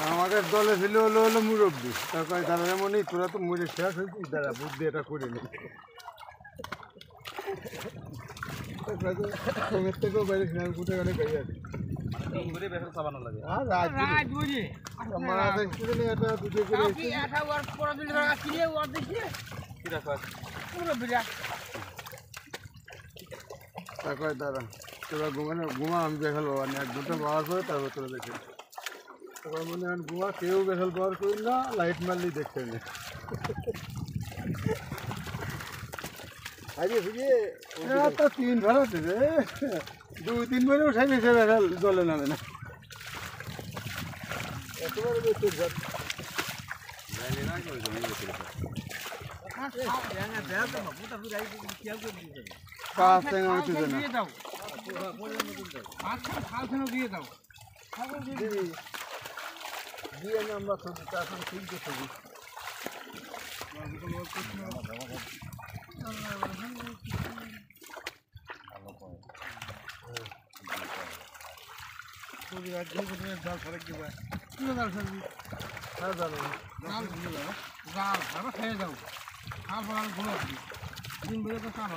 আমাদের দলে ছিল হলো হলো মুরব্বী তারপরে তারা যেমন তোরা তো মরে শেষ হয়েছি তারা বুদ্ধি এটা করে নি থেকেও বাইরে গুটে গানে গাই আছে তারপরে তারা তোরা ঘুমা আমি বেখাল পাওয়ার নি 1-2টা পাওয়ার পরে তারপর তোরা দেখে তারপর মনে হয় ঘুমা কেউ বেখাল পাওয়ার করি না লাইট মারলেই দেখতে নেই তো 3 বার আছে রে 2-3 বারে উঠাই বেশি বেখাল জলে নামে না একেবারে বেশি দিয়ে আমরা ছবি এখন কিনতে ছবি জাল ফেলে দিবা জাল ফেলবি জাল খেয়ে যাও খাল ফলাল ঘুরে 3 বজে তো চাল